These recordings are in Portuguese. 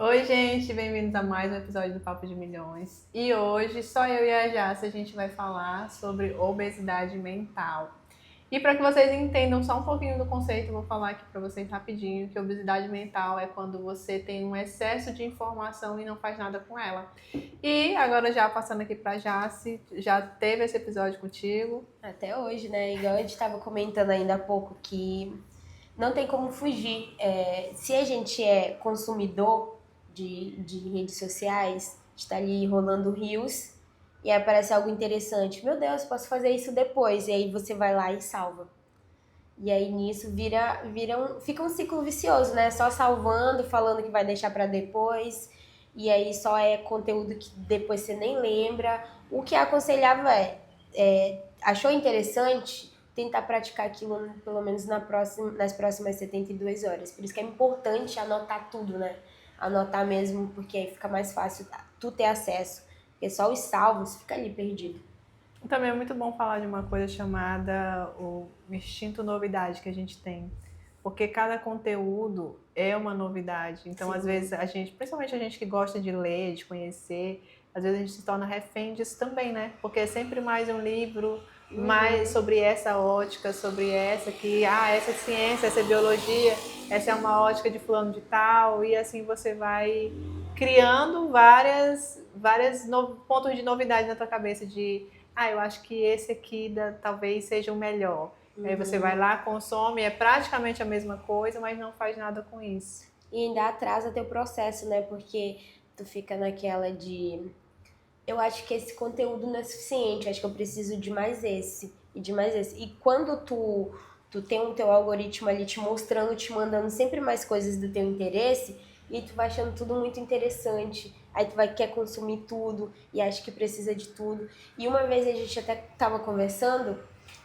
Oi, gente, bem-vindos a mais um episódio do Papo de Milhões. E hoje, só eu e a Jace, a gente vai falar sobre obesidade mental. E para que vocês entendam só um pouquinho do conceito, eu vou falar aqui para vocês rapidinho que obesidade mental é quando você tem um excesso de informação e não faz nada com ela. E agora já passando aqui para Jace, já teve esse episódio contigo? Até hoje, né? Igual a gente estava comentando ainda há pouco que não tem como fugir. Se a gente é consumidor de redes sociais, está ali rolando reels e aparece algo interessante. Meu Deus, posso fazer isso depois. E aí você vai lá e salva. E aí nisso fica um ciclo vicioso, né? Só salvando, falando que vai deixar para depois. E aí só é conteúdo que depois você nem lembra. O que é aconselhável achou interessante? Tentar praticar aquilo pelo menos nas próximas 72 horas. Por isso que é importante anotar tudo, né? Anotar mesmo, porque aí fica mais fácil tu ter acesso. Porque só os salvos fica ali perdido. Também é muito bom falar de uma coisa chamada o instinto novidade que a gente tem. Porque cada conteúdo é uma novidade. Então, Sim. às vezes, a gente, principalmente a gente que gosta de ler, de conhecer, às vezes a gente se torna refém disso também, né? Porque é sempre mais um livro, mais sobre essa ótica, sobre essa que, essa é ciência, essa é biologia, essa é uma ótica de fulano de tal, e assim você vai criando várias pontos de novidade na tua cabeça de eu acho que esse aqui talvez seja o melhor. Aí você vai lá, consome, é praticamente a mesma coisa, mas não faz nada com isso. E ainda atrasa teu processo, né? Porque tu fica naquela de eu acho que esse conteúdo não é suficiente, acho que eu preciso de mais esse e de mais esse. E quando tu tem o teu algoritmo ali te mostrando, te mandando sempre mais coisas do teu interesse, e tu vai achando tudo muito interessante. Aí tu vai quer consumir tudo e acha que precisa de tudo. E uma vez a gente até tava conversando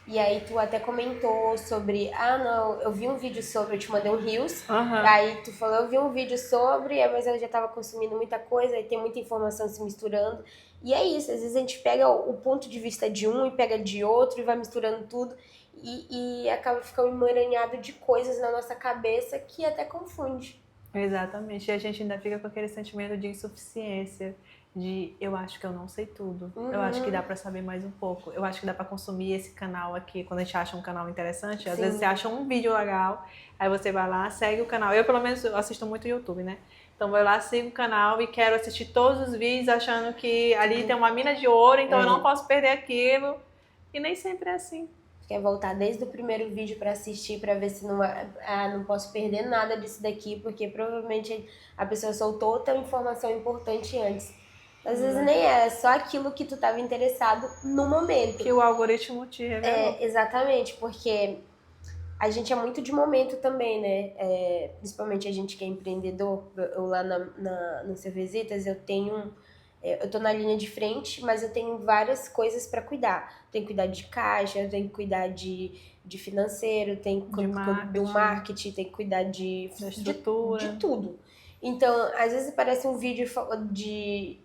e aí tu até comentou sobre, não, eu vi um vídeo sobre, eu te mandei um Reels, aí tu falou, eu vi um vídeo sobre, mas eu já tava consumindo muita coisa, aí tem muita informação se misturando. E é isso, às vezes a gente pega o ponto de vista de um e pega de outro e vai misturando tudo e acaba ficando emaranhado de coisas na nossa cabeça que até confunde. Exatamente. E a gente ainda fica com aquele sentimento de insuficiência, de eu acho que eu não sei tudo. Eu acho que dá para saber mais um pouco. Eu acho que dá para consumir esse canal aqui. Quando a gente acha um canal interessante, às vezes você acha um vídeo legal, aí você vai lá, segue o canal. Eu, pelo menos, assisto muito YouTube, né? Então, vou lá, sigo o canal e quero assistir todos os vídeos achando que ali tem uma mina de ouro, então eu não posso perder aquilo. E nem sempre é assim. Quer voltar desde o primeiro vídeo para assistir, para ver se não posso perder nada disso daqui, porque provavelmente a pessoa soltou outra informação importante antes. Às vezes nem é só aquilo que tu estava interessado no momento. Que o algoritmo te revelou. Exatamente, porque a gente é muito de momento também, né? Principalmente a gente que é empreendedor. Eu lá no Seu Visitas, eu tô na linha de frente, mas eu tenho várias coisas para cuidar. Tenho que cuidar de caixa, tenho que cuidar de financeiro, tenho que do marketing, tenho que cuidar da estrutura, de tudo. Então, às vezes aparece um vídeo falando de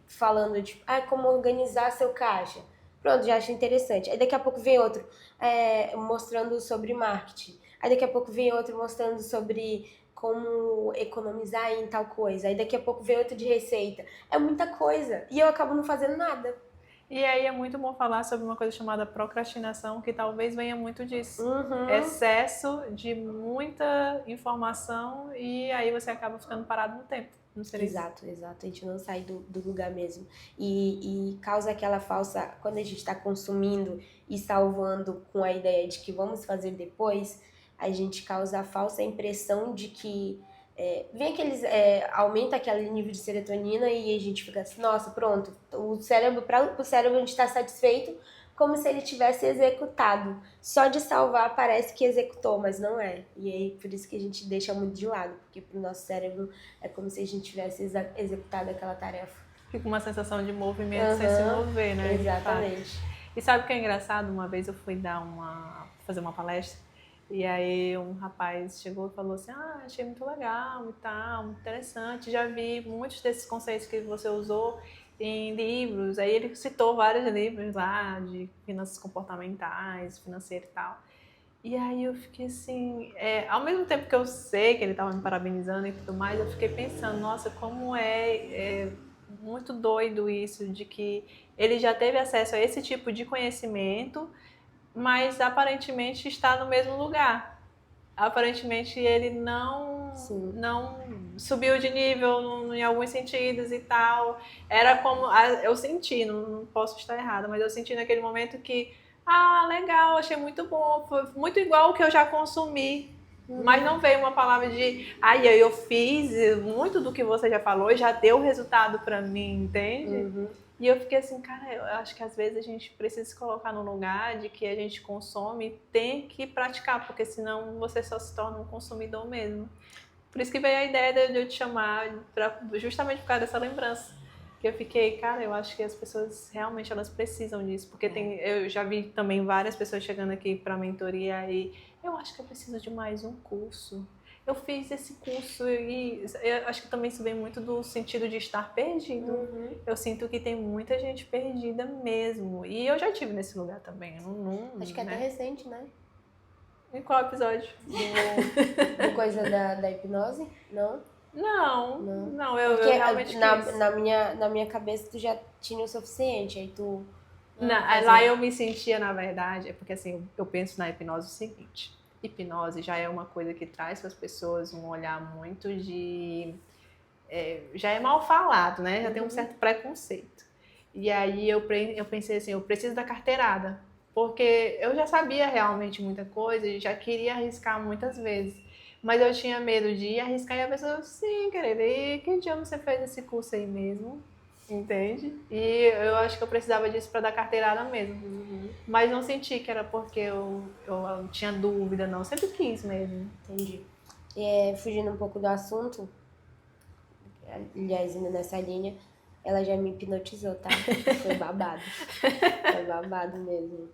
como organizar seu caixa. Pronto, já acho interessante. Aí daqui a pouco vem outro mostrando sobre marketing. Aí daqui a pouco vem outro mostrando sobre como economizar em tal coisa. Aí daqui a pouco vem outro de receita. É muita coisa. E eu acabo não fazendo nada. E aí é muito bom falar sobre uma coisa chamada procrastinação, que talvez venha muito disso. Excesso de muita informação e aí você acaba ficando parado no tempo. Não seria Exato. A gente não sai do lugar mesmo. E causa aquela falsa... Quando a gente está consumindo e salvando com a ideia de que vamos fazer depois, a gente causa a falsa impressão de que aumenta aquele nível de serotonina e a gente fica assim, nossa, pronto, o cérebro, para o cérebro a gente está satisfeito como se ele tivesse executado. Só de salvar parece que executou, mas não é. E aí por isso que a gente deixa muito de lado, porque para o nosso cérebro é como se a gente tivesse executado aquela tarefa. Fica uma sensação de movimento sem se mover, né? Exatamente. E sabe o que é engraçado? Uma vez eu fui fazer uma palestra e aí um rapaz chegou e falou assim, achei muito legal e tal, muito interessante, já vi muitos desses conceitos que você usou em livros. Aí ele citou vários livros lá de finanças comportamentais, financeiro e tal. E aí eu fiquei assim, ao mesmo tempo que eu sei que ele estava me parabenizando e tudo mais, eu fiquei pensando, nossa, como é muito doido isso, de que ele já teve acesso a esse tipo de conhecimento, mas aparentemente está no mesmo lugar. Aparentemente ele Sim. não subiu de nível em alguns sentidos e tal. Era como eu senti, não posso estar errada, mas eu senti naquele momento que legal, achei muito bom, foi muito igual o que eu já consumi. Mas não veio uma palavra de eu fiz muito do que você já falou e já deu resultado para mim, entende? E eu fiquei assim, cara, eu acho que às vezes a gente precisa se colocar no lugar de que a gente consome e tem que praticar, porque senão você só se torna um consumidor mesmo. Por isso que veio a ideia de eu te chamar, justamente por causa dessa lembrança. Que eu fiquei, cara, eu acho que as pessoas realmente elas precisam disso. Porque eu já vi também várias pessoas chegando aqui para mentoria e eu acho que eu preciso de mais um curso. Eu fiz esse curso e eu acho que também isso vem muito do sentido de estar perdido. Eu sinto que tem muita gente perdida mesmo. E eu já tive nesse lugar também. Acho que é até recente, né? Em qual episódio? Do coisa da hipnose? Não? Não, eu Porque realmente quis. na minha cabeça tu já tinha o suficiente, aí tu... Lá eu me sentia, na verdade, é porque assim, eu penso na hipnose o seguinte: hipnose já é uma coisa que traz para as pessoas um olhar muito de. Já é mal falado, né? Já tem um certo preconceito. E aí eu pensei assim: eu preciso da carteirada, porque eu já sabia realmente muita coisa e já queria arriscar muitas vezes. Mas eu tinha medo de ir arriscar e a pessoa, sim, querida, e que dia você fez esse curso aí mesmo? Entende? E eu acho que eu precisava disso para dar carteirada mesmo. Mas não senti que era porque eu tinha dúvida, não. Sempre quis mesmo. Entendi. Fugindo um pouco do assunto, aliás, indo nessa linha, ela já me hipnotizou, tá? Foi babado. Foi babado mesmo.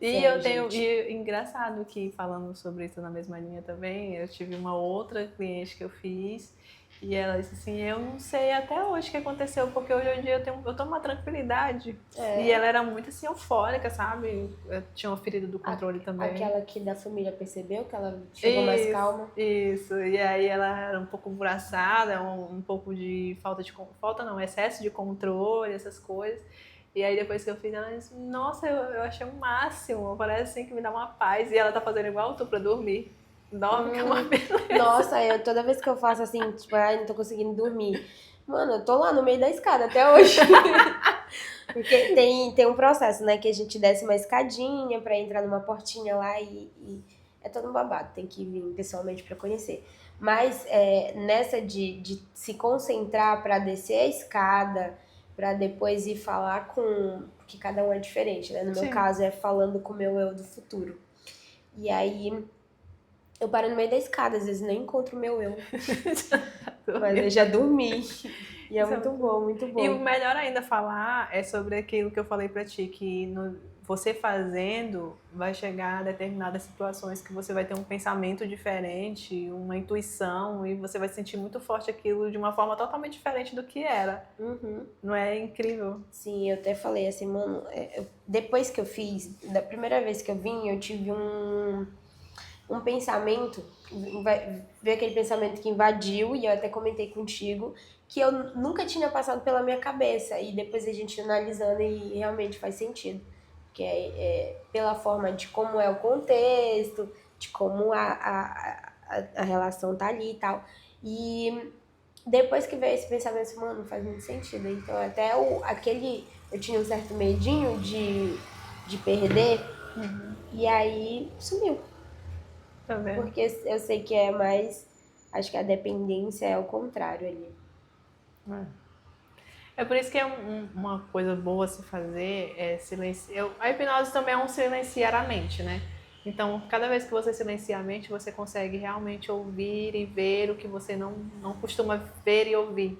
E eu tenho. E engraçado que falando sobre isso na mesma linha também, eu tive uma outra cliente que eu fiz. E ela disse assim, eu não sei até hoje o que aconteceu, porque hoje em dia eu tô numa tranquilidade. E ela era muito assim, eufórica, sabe? Eu tinha uma ferida do controle também. Aquela que da família percebeu que ela chegou mais calma. Isso, e aí ela era um pouco embraçada, um pouco de excesso de controle, essas coisas. E aí depois que eu fiz, ela disse, nossa, eu achei o máximo, parece assim que me dá uma paz. E ela tá fazendo igual tu pra dormir. Dorme, que é uma beleza. Nossa, toda vez que eu faço assim, tipo, não tô conseguindo dormir. Mano, eu tô lá no meio da escada até hoje. Porque tem um processo, né? Que a gente desce uma escadinha pra entrar numa portinha lá e é todo um babado. Tem que vir pessoalmente pra conhecer. Mas nessa de se concentrar pra descer a escada, pra depois ir falar com... Porque cada um é diferente, né? No meu caso é falando com o meu eu do futuro. E aí... Eu paro no meio da escada, às vezes nem encontro o meu eu. Mas eu já dormi. E é muito bom, muito bom. E o melhor ainda falar é sobre aquilo que eu falei pra ti, que você fazendo vai chegar a determinadas situações que você vai ter um pensamento diferente, uma intuição, e você vai sentir muito forte aquilo de uma forma totalmente diferente do que era. Não é incrível? Sim, eu até falei assim, mano, depois que eu fiz, da primeira vez que eu vim, eu tive um pensamento, veio aquele pensamento que invadiu, e eu até comentei contigo, que eu nunca tinha passado pela minha cabeça, e depois a gente analisando e realmente faz sentido, que pela forma de como é o contexto, de como a relação tá ali e tal, e depois que veio esse pensamento, mano, faz muito sentido, então até eu tinha um certo medinho de perder, e aí sumiu. Tá vendo? Porque eu sei que é mais... Acho que a dependência é o contrário ali. É por isso que uma coisa boa a se fazer é silenciar. A hipnose também é um silenciar a mente, né? Então, cada vez que você silencia a mente, você consegue realmente ouvir e ver o que você não costuma ver e ouvir.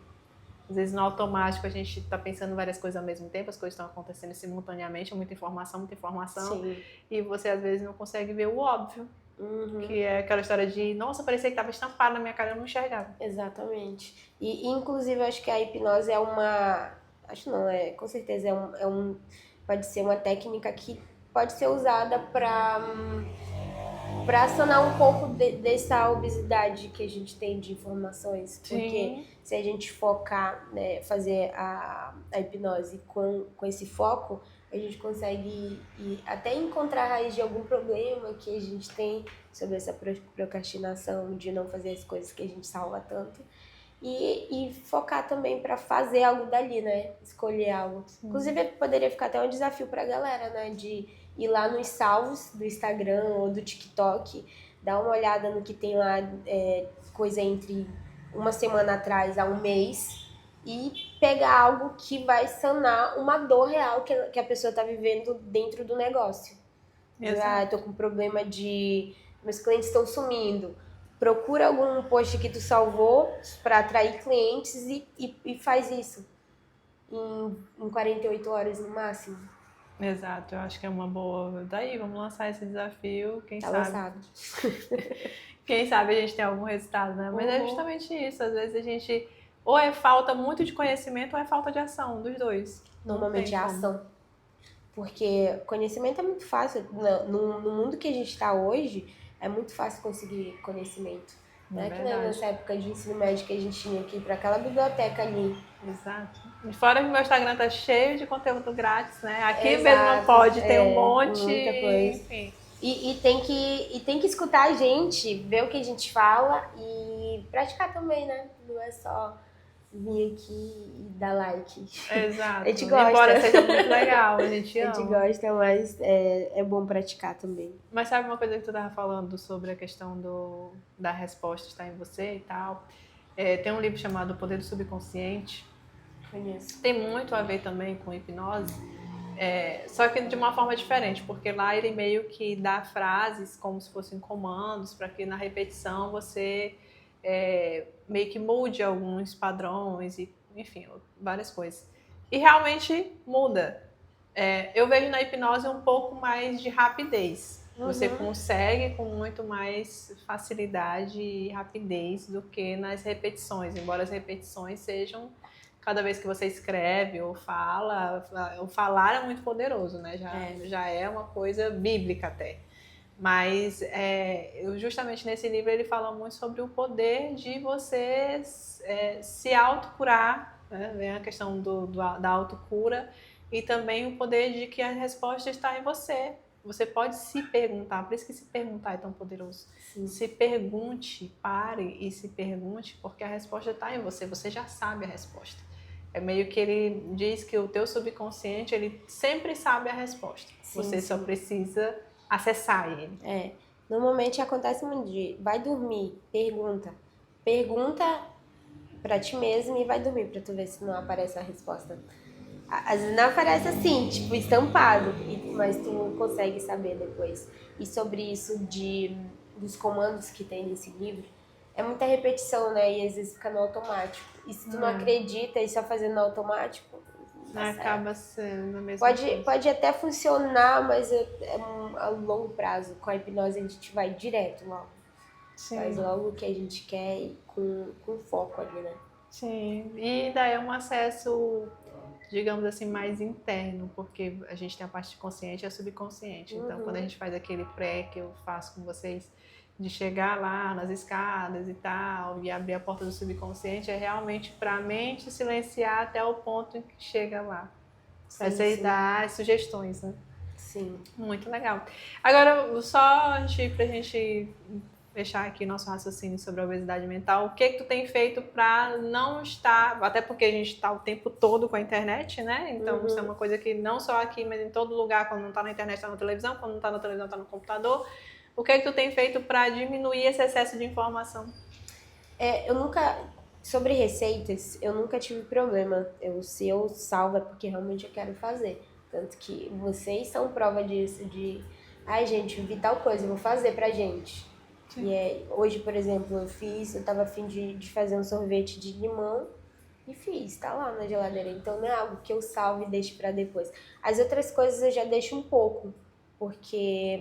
Às vezes, no automático, a gente está pensando várias coisas ao mesmo tempo, as coisas estão acontecendo simultaneamente, muita informação, Sim. e você, às vezes, não consegue ver o óbvio. Que é aquela história de, nossa, parecia que estava estampado na minha cara, eu não enxergava. Exatamente. E inclusive, acho que a hipnose é uma... Acho não, com certeza pode ser uma técnica que pode ser usada para para sanar um pouco dessa obesidade que a gente tem de informações. Porque Sim. se a gente focar, né, fazer a hipnose com esse foco, a gente consegue até encontrar a raiz de algum problema que a gente tem sobre essa procrastinação de não fazer as coisas que a gente salva tanto. E focar também para fazer algo dali, né? Escolher algo. Sim. Inclusive, poderia ficar até um desafio pra galera, né? De ir lá nos salvos do Instagram ou do TikTok, dar uma olhada no que tem lá, coisa entre uma semana atrás a um mês, e pegar algo que vai sanar uma dor real que a pessoa tá vivendo dentro do negócio. Ah, tô com problema de... meus clientes estão sumindo. Procura algum post que tu salvou para atrair clientes e faz isso em 48 horas no máximo. Exato, eu acho que é uma boa. Daí, vamos lançar esse desafio, quem Tá sabe. lançado. Quem sabe a gente tem algum resultado, né? Mas é justamente isso. Às vezes a gente ou é falta muito de conhecimento ou é falta de ação, dos dois. Normalmente é a ação. Porque conhecimento é muito fácil. No mundo que a gente está hoje, é muito fácil conseguir conhecimento. Não é que nem nessa época de ensino médio que a gente tinha que ir para aquela biblioteca ali. Exato. E fora que o meu Instagram tá cheio de conteúdo grátis, né? Aqui Exato, mesmo não pode, tem um monte. Muita coisa. Enfim. E tem que escutar a gente, ver o que a gente fala e praticar também, né? Não é só vir aqui e dar like. Exato. A gente gosta. Embora seja muito legal, a gente ama. A gente gosta, mas é bom praticar também. Mas sabe uma coisa que tu tava falando sobre a questão da resposta estar em você e tal? Tem um livro chamado O Poder do Subconsciente. Conheço. Tem muito a ver também com hipnose, só que de uma forma diferente, porque lá ele meio que dá frases como se fossem comandos para que na repetição você meio que mude alguns padrões e, enfim, várias coisas. E realmente muda. Eu vejo na hipnose um pouco mais de rapidez. Você consegue com muito mais facilidade e rapidez do que nas repetições, embora as repetições sejam cada vez que você escreve ou fala, o falar é muito poderoso, né? Já é uma coisa bíblica até. Mas justamente nesse livro ele fala muito sobre o poder de você se autocurar, né? Vem a questão da autocura e também o poder de que a resposta está em você. Você pode se perguntar, por isso que se perguntar é tão poderoso. Sim. Se pergunte, pare e se pergunte, porque a resposta está em você, você já sabe a resposta. É meio que ele diz que o teu subconsciente, ele sempre sabe a resposta. Sim, você só precisa acessar ele. Normalmente acontece muito de vai dormir, pergunta pra ti mesmo e vai dormir pra tu ver se não aparece a resposta. Às vezes não aparece assim, tipo, estampado, mas tu consegue saber depois. E sobre isso dos comandos que tem nesse livro, é muita repetição, né? E às vezes fica no automático. E se tu não acredita e só fazendo no automático, acaba sendo a mesma coisa. Pode até funcionar, mas a longo prazo. Com a hipnose a gente vai direto logo. Sim. Faz logo o que a gente quer e com foco ali, né? Sim, e daí é um acesso, digamos assim, mais interno, porque a gente tem a parte consciente e a subconsciente. Então, quando a gente faz aquele pré que eu faço com vocês, de chegar lá nas escadas e tal, e abrir a porta do subconsciente, é realmente para a mente silenciar até o ponto em que chega lá. Para você dar as sugestões, né? Sim. Muito legal. Agora, só pra gente fechar aqui nosso raciocínio sobre a obesidade mental, o que tu tem feito para não estar, até porque a gente está o tempo todo com a internet, né? Então, isso é uma coisa que não só aqui, mas em todo lugar, quando não está na internet, está na televisão, quando não está na televisão, está no computador. O que tu tem feito para diminuir esse excesso de informação? Sobre receitas, eu nunca tive problema. Se eu salvo é porque realmente eu quero fazer. Tanto que vocês são prova disso, ai gente, vi tal coisa, eu vou fazer pra gente. Sim. E hoje, por exemplo, eu tava a fim de fazer um sorvete de limão e fiz, tá lá na geladeira. Então não é algo que eu salve e deixe pra depois. As outras coisas eu já deixo um pouco, porque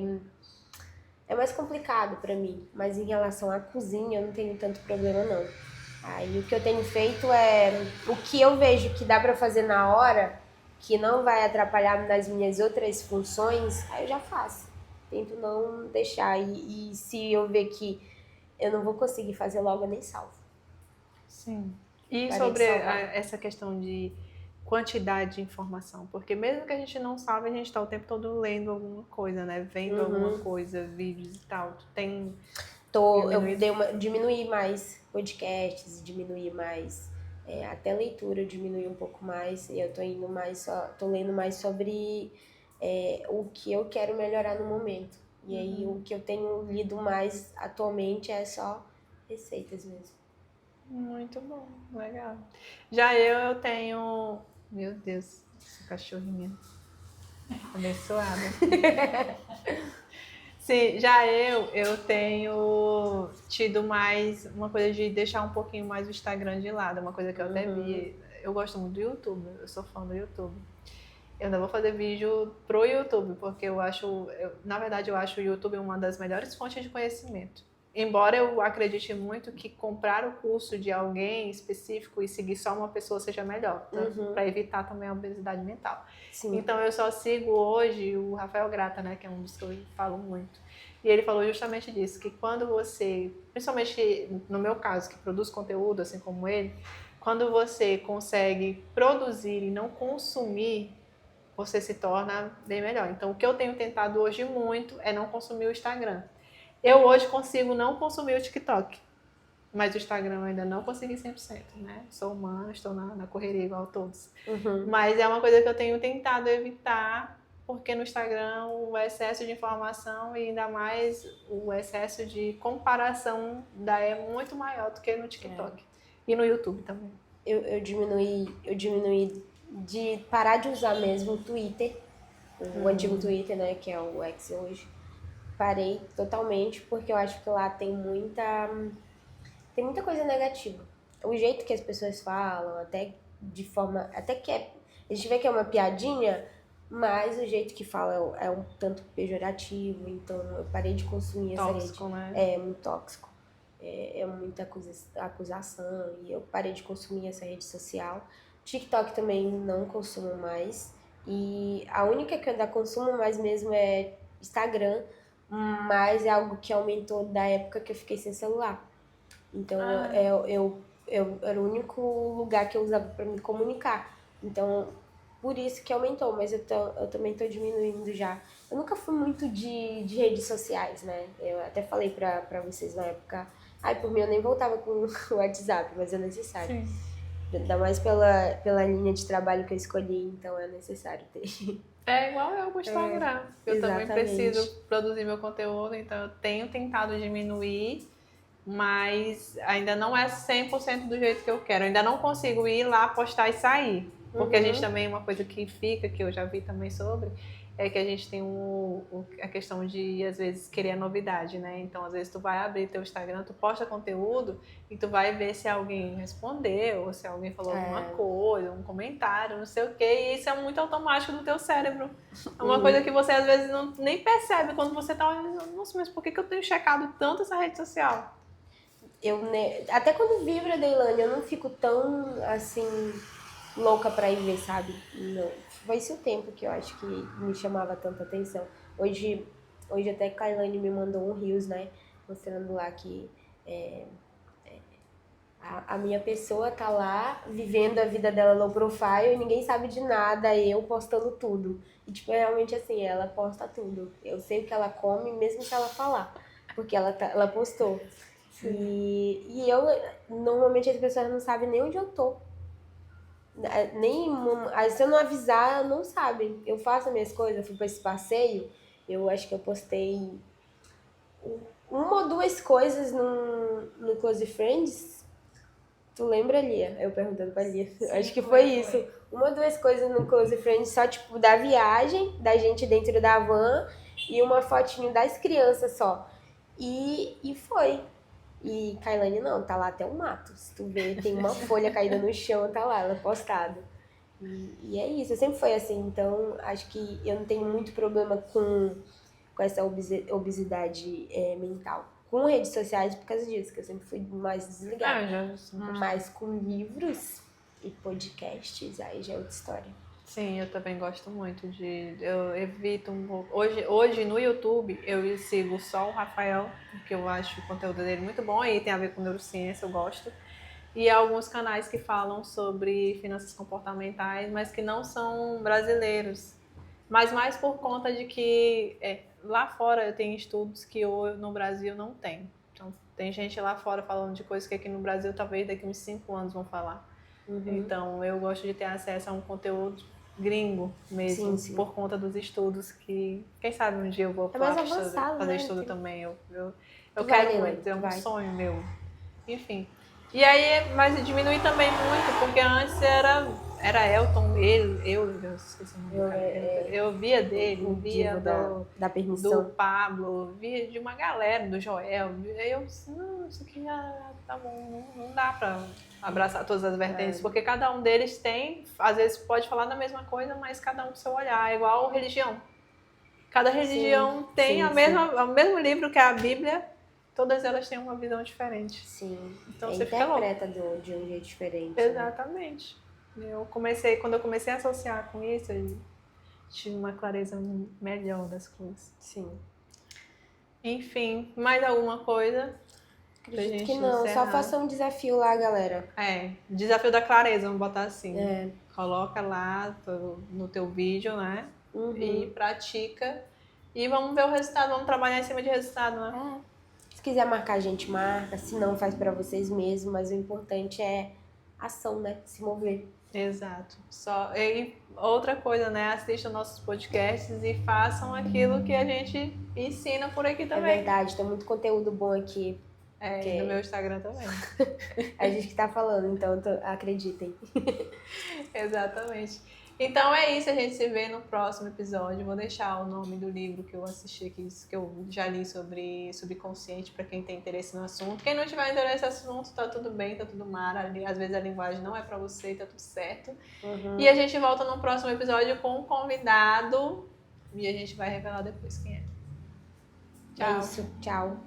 é mais complicado pra mim. Mas em relação à cozinha, eu não tenho tanto problema não. Aí o que eu tenho feito o que eu vejo que dá pra fazer na hora, que não vai atrapalhar nas minhas outras funções, aí eu já faço. tento não deixar. E se eu ver que eu não vou conseguir fazer logo, eu nem salvo. Sim. E Parei de sobre salvar. essa questão de quantidade de informação, porque mesmo que a gente não saiba, a gente está o tempo todo lendo alguma coisa, né? Vendo alguma coisa, vídeos e tal. Tu tem Eu diminuído? diminuí mais podcasts, diminuí mais até leitura, eu diminuí um pouco mais. E eu tô lendo mais sobre o que eu quero melhorar no momento. E aí o que eu tenho lido mais atualmente é só receitas mesmo. Muito bom, legal. Já eu tenho. Meu Deus, essa cachorrinha abençoada. Sim, já eu tenho tido mais uma coisa de deixar um pouquinho mais o Instagram de lado, uma coisa que eu até vi. Eu gosto muito do YouTube, eu sou fã do YouTube. Eu ainda vou fazer vídeo pro YouTube, porque na verdade, eu acho o YouTube uma das melhores fontes de conhecimento. Embora eu acredite muito que comprar o curso de alguém específico e seguir só uma pessoa seja melhor, para evitar também a obesidade mental. Sim. Então eu só sigo hoje o Rafael Grata, né, que é um dos que eu falo muito. E ele falou justamente disso, que quando você, principalmente no meu caso, que produz conteúdo, assim como ele, quando você consegue produzir e não consumir, você se torna bem melhor. Então, o que eu tenho tentado hoje muito é não consumir o Instagram. Eu hoje consigo não consumir o TikTok, mas o Instagram eu ainda não consegui 100%, né? Sou humana, estou na correria igual a todos. Mas é uma coisa que eu tenho tentado evitar, porque no Instagram o excesso de informação e ainda mais o excesso de comparação é muito maior do que no TikTok. E no YouTube também. Eu diminuí de parar de usar mesmo o Twitter, o antigo Twitter, né, que é o X hoje. Parei totalmente porque eu acho que lá tem muita coisa negativa. O jeito que as pessoas falam, até de forma, até que a gente vê que é uma piadinha, mas o jeito que fala é um tanto pejorativo, então eu parei de consumir essa rede. Tóxico, né? É muito tóxico. É muita acusação e eu parei de consumir essa rede social. TikTok também não consumo mais. E a única que eu ainda consumo mais mesmo é Instagram, mas é algo que aumentou da época que eu fiquei sem celular. Então eu era o único lugar que eu usava para me comunicar. Então por isso que aumentou, mas eu também tô diminuindo já. Eu nunca fui muito de redes sociais, né? Eu até falei pra vocês na época. Ai, por mim eu nem voltava com o WhatsApp, mas é necessário. Sim. Ainda mais pela linha de trabalho que eu escolhi, então é necessário ter. É igual eu com o Instagram. Eu também Exatamente. preciso produzir meu conteúdo, então eu tenho tentado diminuir, mas ainda não é 100% do jeito que eu quero. Eu ainda não consigo ir lá, postar e sair. Porque a gente também, uma coisa que fica, que eu já vi também sobre, é que a gente tem a questão de, às vezes, querer a novidade, né? Então, às vezes, tu vai abrir teu Instagram, tu posta conteúdo e tu vai ver se alguém respondeu, ou se alguém falou alguma coisa, um comentário, não sei o quê. E isso é muito automático no teu cérebro. É uma coisa que você, às vezes, nem percebe quando você tá olhando. Nossa, mas por que eu tenho checado tanto essa rede social? Até quando vibra, Deilane, eu não fico tão, assim, louca pra ir ver, sabe? Não. Foi esse o tempo que eu acho que me chamava tanta atenção. Hoje até Kailane me mandou um Reels, né? Mostrando lá que a minha pessoa tá lá vivendo a vida dela low profile e ninguém sabe de nada, eu postando tudo. E, tipo, é realmente assim, ela posta tudo. Eu sei o que ela come, mesmo se ela falar. Porque ela postou. E eu, normalmente as pessoas não sabem nem onde eu tô. Se eu não avisar, não sabem. Eu faço as minhas coisas, eu fui pra esse passeio, eu acho que eu postei uma ou duas coisas no Close Friends. Tu lembra, Lia? Eu perguntando pra Lia. Sim, Acho que foi isso. Uma ou duas coisas no Close Friends, só tipo da viagem, da gente dentro da van e uma fotinho das crianças só. E foi. E Kailane não, tá lá até o mato. Se tu ver, tem uma folha caída no chão, tá lá, ela postada. E é isso, eu sempre foi assim, então acho que eu não tenho muito problema com essa obesidade mental. Com redes sociais por causa disso, que eu sempre fui mais desligada. Mas com livros e podcasts, aí já é outra história. Sim, eu também gosto muito eu evito um pouco. Hoje no YouTube eu sigo só o Rafael, porque eu acho o conteúdo dele muito bom e tem a ver com neurociência, eu gosto. E alguns canais que falam sobre finanças comportamentais, mas que não são brasileiros. Mas mais por conta de que lá fora tem estudos que no Brasil não tem. Então, tem gente lá fora falando de coisas que aqui no Brasil talvez daqui uns 5 anos vão falar. Então, eu gosto de ter acesso a um conteúdo gringo mesmo, Sim. por conta dos estudos que, quem sabe um dia eu vou mais lá avançado, fazer né? estudo também. Eu Vai, quero Leila, muito, é um vai. sonho meu. Enfim. E aí, mas diminui também muito, porque antes era Elton, eu esqueci o nome do cara. Eu via dele, O via divo da permissão. do Pablo, via de uma galera, do Joel. Aí eu disse, não, isso aqui já tá bom, não dá pra abraçar todas as vertentes, porque cada um deles tem, às vezes pode falar da mesma coisa, mas cada um com seu olhar, é igual religião. Cada religião tem o mesmo livro que é a Bíblia, todas elas têm uma visão diferente. Sim, então você fica louco. interpreta de um jeito diferente. Exatamente. Né? Quando eu comecei a associar com isso, eu tive uma clareza melhor das coisas. Sim. Enfim, mais alguma coisa? Acredito que não, encerrar. Só faça um desafio lá, galera. Desafio da clareza, vamos botar assim. Coloca lá no teu vídeo, né? E pratica. E vamos ver o resultado, vamos trabalhar em cima de resultado, né? Se quiser marcar, a gente marca. Se não, faz pra vocês mesmos. Mas o importante é ação, né? Se mover. Exato. E outra coisa, né? Assistam nossos podcasts e façam aquilo que a gente ensina por aqui também. É verdade, tem muito conteúdo bom aqui. No meu Instagram também. A gente que tá falando, então acreditem. Exatamente. Então é isso, a gente se vê no próximo episódio. Vou deixar o nome do livro que eu assisti aqui, que eu já li sobre subconsciente, para quem tem interesse no assunto. Quem não tiver interesse no assunto, tá tudo bem, tá tudo mara. Às vezes a linguagem não é para você, tá tudo certo. E a gente volta no próximo episódio com um convidado e a gente vai revelar depois quem é. Tchau. É isso, tchau.